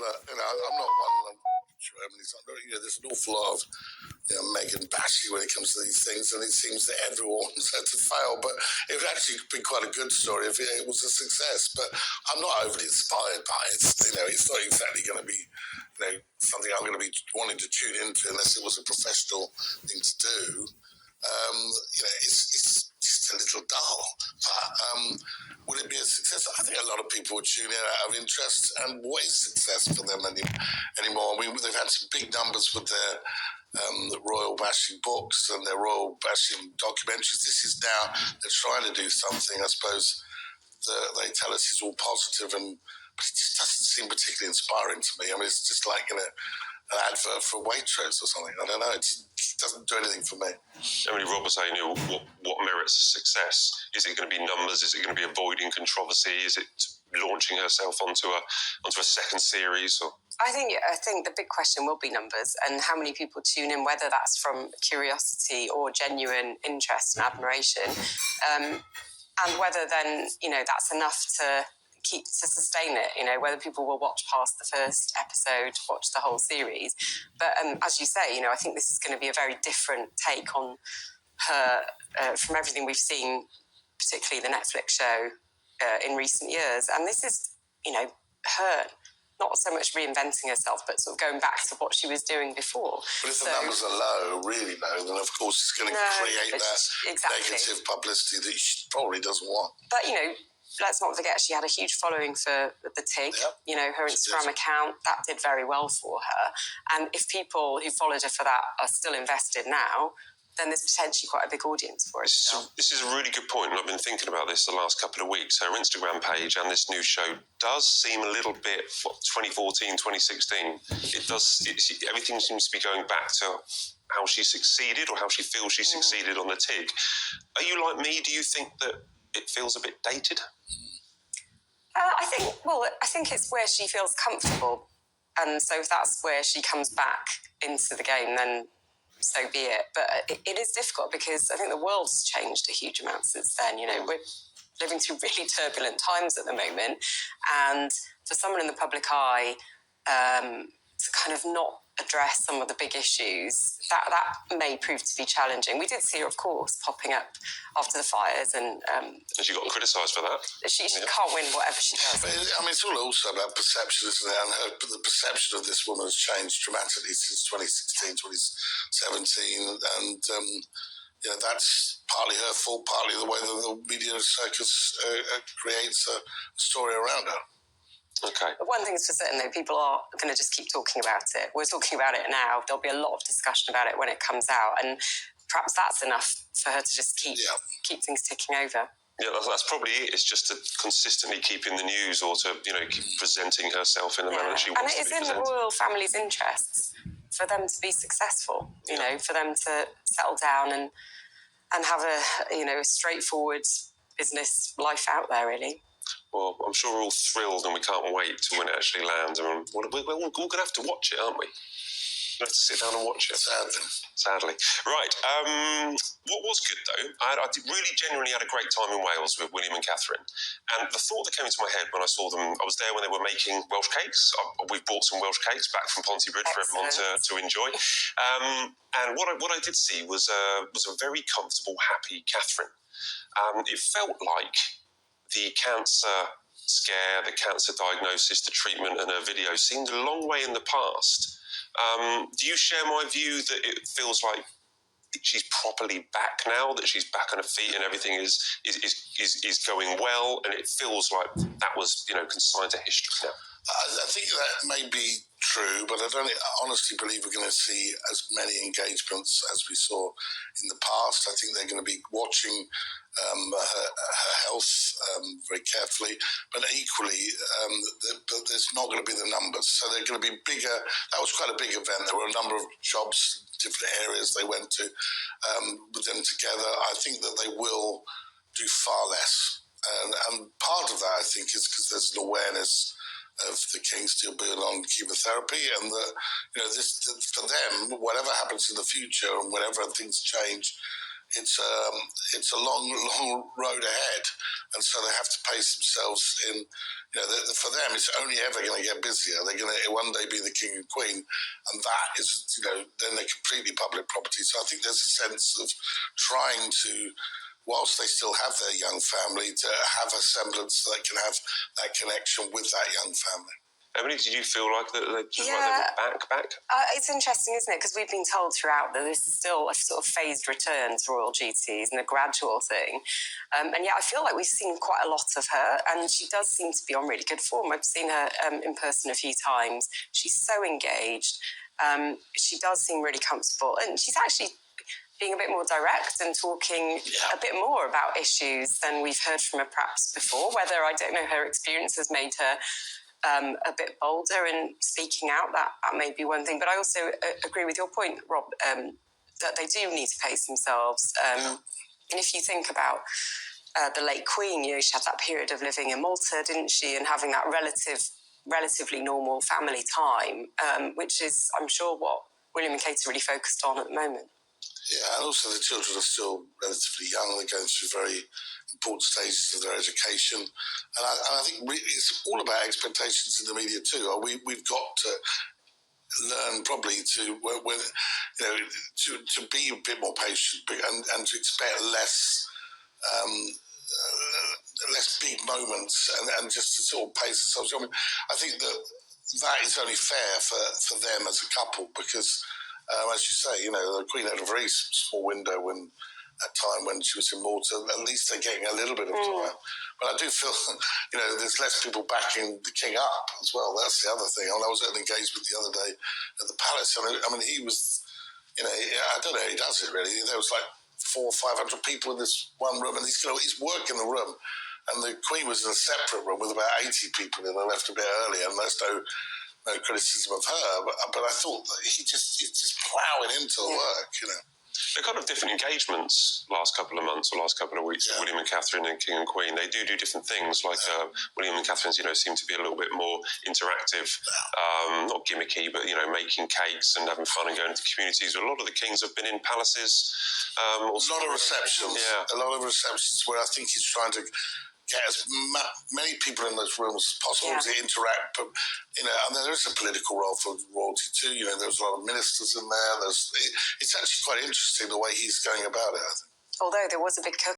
I'm not one. There's an awful lot of Meghan bashing when it comes to these things, and it seems that everyone's had to fail. But it would actually be quite a good story if it was a success. But I'm not overly inspired by it. It's not exactly going to be something I'm going to be wanting to tune into unless it was a professional thing to do. It's just a little dull. But will it be a success? I think a lot of people would tune in out of interest. And what is success for them anymore? I mean, they've had some big numbers with their the royal bashing books and their royal bashing documentaries. This is now they're trying to do something. I suppose they tell us is all positive, but it just doesn't seem particularly inspiring to me. I mean, it's just like an advert for Waitrose or something. I don't know. It doesn't do anything for me. Emily Robb was saying, what merits success? Is it going to be numbers? Is it going to be avoiding controversy? Is it launching herself onto a second series? Or I think the big question will be numbers and how many people tune in, whether that's from curiosity or genuine interest and admiration, and whether then that's enough to sustain it. Whether people will watch past the first episode, watch the whole series. But as you say, I think this is going to be a very different take on her from everything we've seen, particularly the Netflix show in recent years. And this is, her not so much reinventing herself, but sort of going back to what she was doing before. But if the numbers are low, really low, then of course it's going to create that negative publicity that she probably doesn't want. But, let's not forget she had a huge following for the TIG. Yep. Her Instagram account, that did very well for her. And if people who followed her for that are still invested now, then there's potentially quite a big audience for it. This is a really good point, and I've been thinking about this the last couple of weeks. Her Instagram page and this new show does seem a little bit 2014, 2016. Everything seems to be going back to how she succeeded or how she feels she succeeded on the TIG. Are you like me? Do you think that it feels a bit dated? I think it's where she feels comfortable. And so if that's where she comes back into the game, then so be it. But it is difficult because I think the world's changed a huge amount since then. We're living through really turbulent times at the moment. And for someone in the public eye to kind of not address some of the big issues, that may prove to be challenging. We did see her, of course, popping up after the fires, and she got criticised for that. She can't win whatever she does. It's all also about perception, isn't it? And the perception of this woman has changed dramatically since 2016, 2017, and that's partly her fault, partly the way that the media circus creates a story around her. Okay. But one thing is for certain, though, people are going to just keep talking about it. We're talking about it now. There'll be a lot of discussion about it when it comes out, and perhaps that's enough for her to just keep things ticking over. Yeah, that's probably it. It's just to consistently keep in the news or to keep presenting herself in the manner she wants to be presented. And it is in the royal family's interests for them to be successful. For them to settle down and have a straightforward business life out there, really. Well, I'm sure we're all thrilled and we can't wait to when it actually lands. I mean, we're all going to have to watch it, aren't we? We'll have to sit down and watch it. Sadly. Right. What was good, though, I really genuinely had a great time in Wales with William and Catherine. And the thought that came into my head when I saw them, I was there when they were making Welsh cakes. We've bought some Welsh cakes back from Pontypridd for everyone to enjoy. And what I did see was a very comfortable, happy Catherine. It felt like the cancer scare, the cancer diagnosis, the treatment and her video seemed a long way in the past. Do you share my view that it feels like she's properly back now, that she's back on her feet and everything is going well, and it feels like that was consigned to history now? I think that may be true, but I don't honestly believe we're going to see as many engagements as we saw in the past. I think they're going to be watching her health very carefully, but equally there's not going to be the numbers. So they're going to be bigger. That was quite a big event. There were a number of jobs, different areas they went to with them together. I think that they will do far less. And part of that, I think, is because there's an awareness of the king still being on chemotherapy, and this for them, whatever happens in the future and whenever things change it's a long road ahead, and so they have to pace themselves in. For them, it's only ever going to get busier. They're going to one day be the king and queen, and that is, then they're completely public property. So I think there's a sense of trying to, whilst they still have their young family, to have a semblance that they can have that connection with that young family. Emily, did you feel like that they Yeah. were back? It's interesting, isn't it? Because we've been told throughout that this is still a sort of phased return to royal duties and a gradual thing. And yet I feel like we've seen quite a lot of her, and she does seem to be on really good form. I've seen her in person a few times. She's so engaged. She does seem really comfortable, and she's actually being a bit more direct and talking a bit more about issues than we've heard from her perhaps before. Whether, I don't know, her experience has made her a bit bolder in speaking out, that may be one thing. But I also agree with your point, Rob, that they do need to pace themselves. And if you think about the late Queen, she had that period of living in Malta, didn't she, and having that relatively normal family time, which is, I'm sure, what William and Kate are really focused on at the moment. Yeah, and also the children are still relatively young. They're going through very important stages of their education. And I think it's all about expectations in the media too. We've got to learn probably to be a bit more patient and to expect less big moments and just to sort of pace ourselves. I think that is only fair for them as a couple, because as you say, the Queen had a very small window at time when she was in Malta. At least they're getting a little bit of time. But I do feel, there's less people backing the king up as well. That's the other thing. I was at an engagement the other day at the palace. He was, I don't know how he does it really. There was like 400 or 500 people in this one room, and he's working the room. And the Queen was in a separate room with about 80 people in. I left a bit early, and there's no criticism of her. But I thought that he's just ploughing into the work, They're kind of different engagements last couple of months or last couple of weeks. Yeah. William and Catherine and King and Queen, they do different things. Like William and Catherine, seem to be a little bit more interactive, not gimmicky, but making cakes and having fun and going into communities. But a lot of the kings have been in palaces. A lot of receptions. Yeah. A lot of receptions where I think he's trying to get as many people in those rooms as possible to interact. But, and there is a political role for royalty too. There's a lot of ministers in there. It's actually quite interesting the way he's going about it, I think. Although there was a big